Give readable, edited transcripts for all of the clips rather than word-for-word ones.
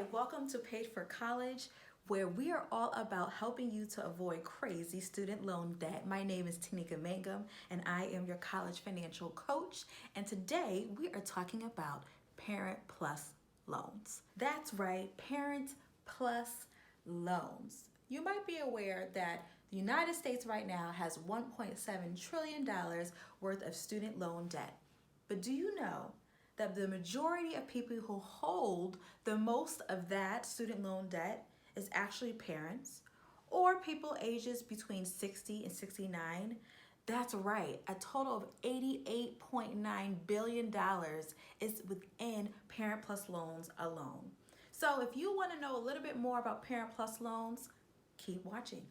Hi, welcome to Paid for College, where we are all about helping you to avoid crazy student loan debt. My name is Tanika Mangum, and I am your college financial coach. And today we are talking about Parent Plus loans. That's right, Parent Plus loans. You might be aware that the United States right now has $1.7 trillion worth of student loan debt. But do you know that the majority of people who hold the most of that student loan debt is actually parents or people ages between 60 and 69? That's right, a total of $88.9 billion is within Parent Plus loans alone. So if you want to know a little bit more about Parent Plus loans, keep watching.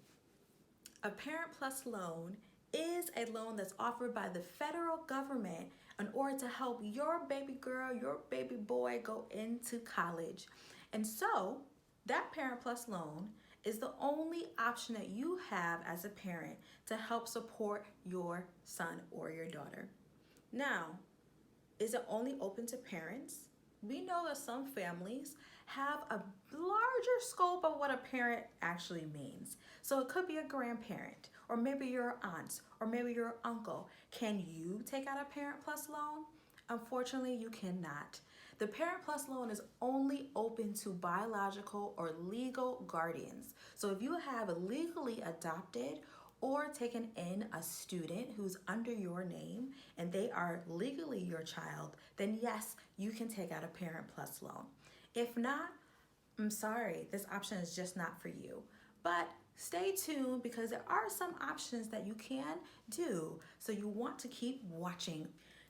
A Parent Plus loan is a loan that's offered by the federal government in order to help your baby girl, your baby boy go into college. And so that Parent Plus loan is the only option that you have as a parent to help support your son or your daughter. Now, is it only open to parents? We know that some families have a larger scope of what a parent actually means. So it could be a grandparent, or maybe your aunt, or maybe your uncle. Can you take out a Parent Plus loan? Unfortunately, you cannot. The Parent Plus loan is only open to biological or legal guardians. So if you have legally adopted or taken in a student who's under your name and they are legally your child, then yes, you can take out a Parent Plus loan. If not, I'm sorry, this option is just not for you. But stay tuned because there are some options that you can do, so you want to keep watching.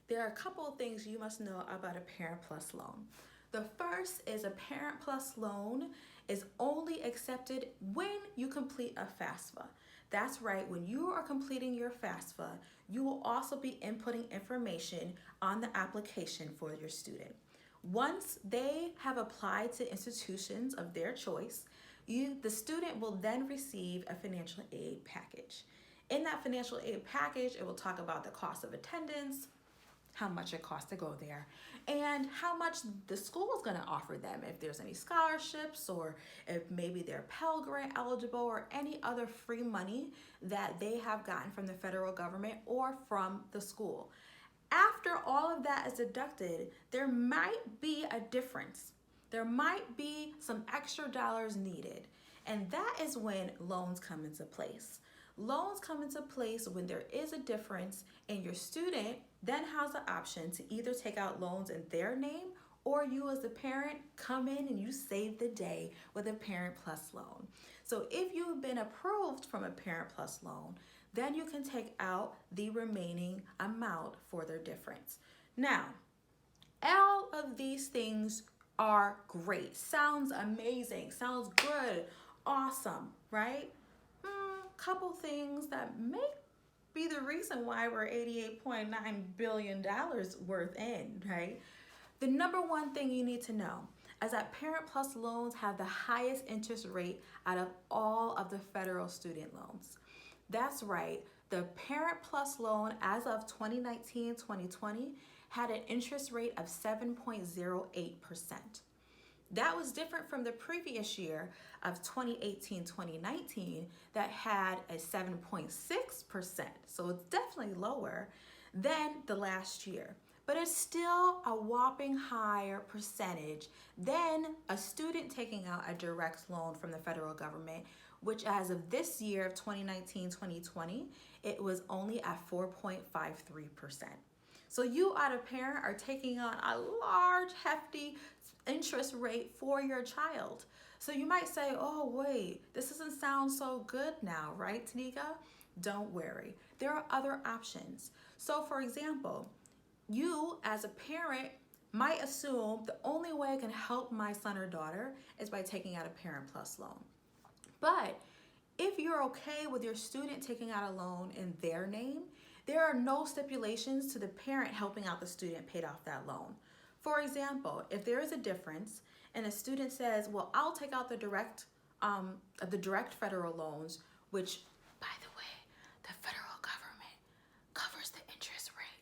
There are a couple of things you must know about a Parent Plus loan. The first is a Parent Plus loan is only accepted when you complete a FAFSA. That's right, when you are completing your FAFSA, you will also be inputting information on the application for your student. Once they have applied to institutions of their choice, the student will then receive a financial aid package. In that financial aid package, it will talk about the cost of attendance, how much it costs to go there, and how much the school is going to offer them, if there's any scholarships or if maybe they're Pell Grant eligible or any other free money that they have gotten from the federal government or from the school. After all of that is deducted, there might be a difference. There might be some extra dollars needed, and that is when loans come into place. Loans come into place when there is a difference, and your student then has the option to either take out loans in their name, or you as the parent come in and you save the day with a Parent Plus loan. So if you've been approved from a Parent Plus loan, then you can take out the remaining amount for their difference. Now, all of these things are great. Sounds amazing, sounds good, awesome, right? Couple things that may be the reason why we're $88.9 billion worth in, right? The number one thing you need to know is that Parent Plus loans have the highest interest rate out of all of the federal student loans. That's right, the Parent Plus loan as of 2019-2020 had an interest rate of 7.08%. That was different from the previous year of 2018-2019 that had a 7.6%. So it's definitely lower than the last year. But it's still a whopping higher percentage than a student taking out a direct loan from the federal government, which as of this year of 2019-2020, it was only at 4.53%. So you as a parent are taking on a large, hefty interest rate for your child. So you might say, oh wait, this doesn't sound so good now, right, Tanika? Don't worry, there are other options. So for example, you as a parent might assume the only way I can help my son or daughter is by taking out a Parent Plus loan. But if you're okay with your student taking out a loan in their name, there are no stipulations to the parent helping out the student paid off that loan. For example, if there is a difference and a student says, well, I'll take out the direct federal loans, which, by the way, the federal government covers the interest rate.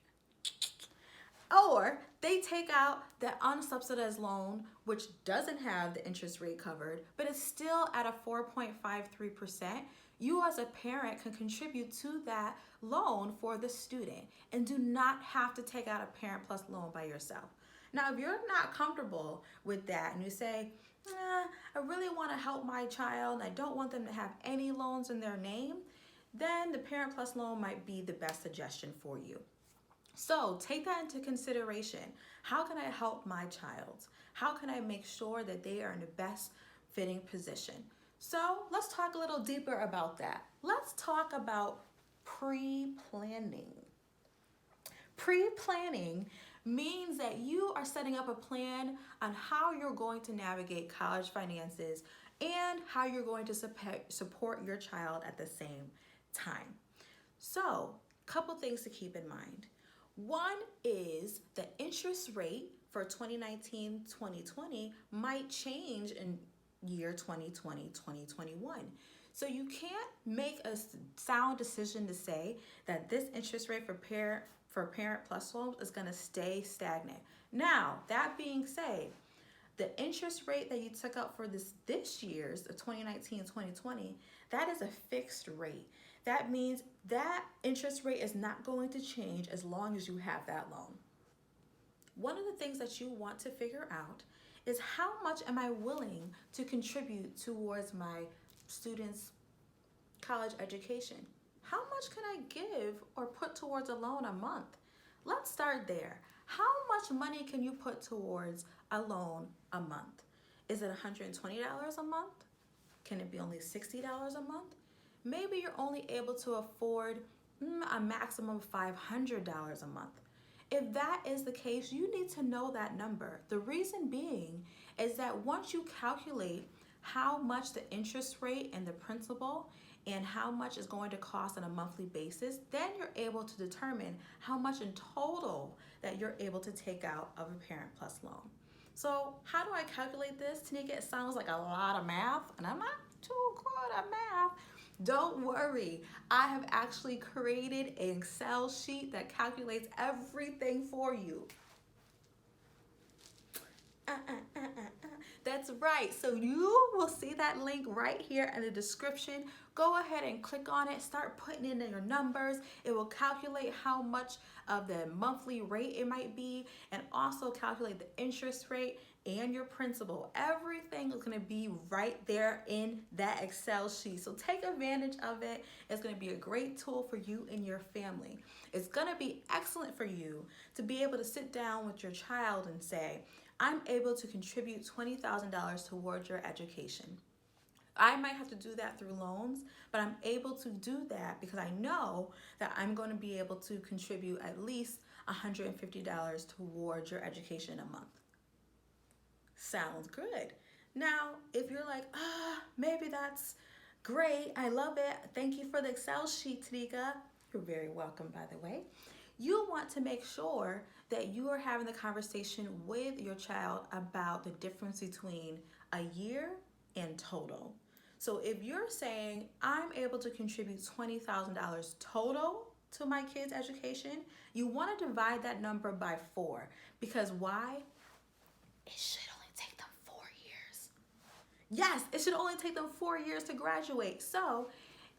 Or They take out that unsubsidized loan, which doesn't have the interest rate covered, but it's still at a 4.53%. You as a parent can contribute to that loan for the student and do not have to take out a Parent Plus loan by yourself. Now, if you're not comfortable with that and you say, I really want to help my child and I don't want them to have any loans in their name, then the Parent Plus loan might be the best suggestion for you. So take that into consideration. How can I help my child? How can I make sure that they are in the best fitting position? So let's talk a little deeper about that. Let's talk about pre-planning. Pre-planning means that you are setting up a plan on how you're going to navigate college finances and how you're going to support your child at the same time. So, a couple things to keep in mind. One is the interest rate for 2019-2020 might change in year 2020-2021. So you can't make a sound decision to say that this interest rate for Parent Plus loans is going to stay stagnant. Now, that being said, the interest rate that you took out for this year's 2019-2020, that is a fixed rate. That means that interest rate is not going to change as long as you have that loan. One of the things that you want to figure out is how much am I willing to contribute towards my students' college education? How much can I give or put towards a loan a month? Let's start there. How much money can you put towards a loan a month? Is it $120 a month? Can it be only $60 a month? Maybe you're only able to afford a maximum of $500 a month. If that is the case, you need to know that number. The reason being is that once you calculate how much the interest rate and the principal and how much is going to cost on a monthly basis, then you're able to determine how much in total that you're able to take out of a Parent Plus loan. So how do I calculate this? Tanika, it sounds like a lot of math, and I'm not too good at math. Don't worry, I have actually created an Excel sheet that calculates everything for you. That's right. So you will see that link right here in the description. Go ahead and click on it. Start putting in your numbers. It will calculate how much of the monthly rate it might be and also calculate the interest rate and your principal. Everything is going to be right there in that Excel sheet. So take advantage of it. It's going to be a great tool for you and your family. It's going to be excellent for you to be able to sit down with your child and say, I'm able to contribute $20,000 towards your education. I might have to do that through loans, but I'm able to do that because I know that I'm going to be able to contribute at least $150 towards your education a month. Sounds good. Now, if you're like, maybe that's great, I love it, thank you for the Excel sheet, Tanika. You're very welcome, by the way. You want to make sure that you are having the conversation with your child about the difference between a year and total. So if you're saying, I'm able to contribute $20,000 total to my kids' education, you want to divide that number by 4. Because why? It should only take them 4 years. Yes, it should only take them 4 years to graduate. So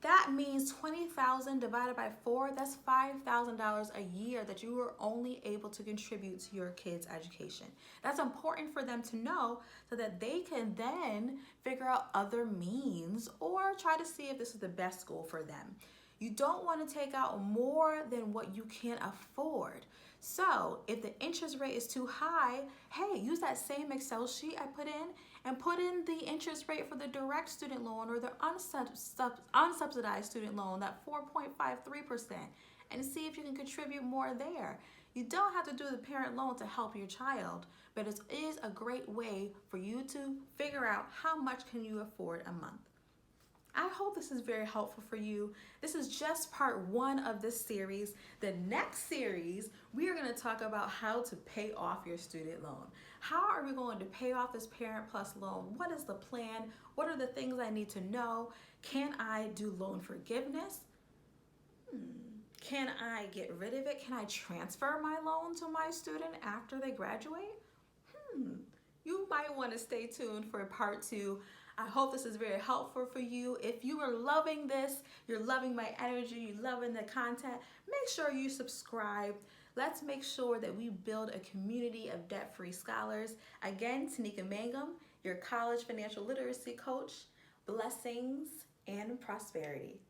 that means 20,000 divided by 4, that's $5,000 a year that you are only able to contribute to your kids' education. That's important for them to know so that they can then figure out other means or try to see if this is the best school for them. You don't want to take out more than what you can afford. So if the interest rate is too high, hey, use that same Excel sheet I put in and put in the interest rate for the direct student loan or the unsubsidized student loan, that 4.53%, and see if you can contribute more there. You don't have to do the parent loan to help your child, but it is a great way for you to figure out how much can you afford a month. I hope this is very helpful for you. This is just part 1 of this series. The next series, we are going to talk about how to pay off your student loan. How are we going to pay off this Parent Plus loan? What is the plan? What are the things I need to know? Can I do loan forgiveness? Can I get rid of it? Can I transfer my loan to my student after they graduate? You might want to stay tuned for part two. I hope this is very helpful for you. If you are loving this, you're loving my energy, you're loving the content, make sure you subscribe. Let's make sure that we build a community of debt-free scholars. Again, Tanika Mangum, your college financial literacy coach. Blessings and prosperity.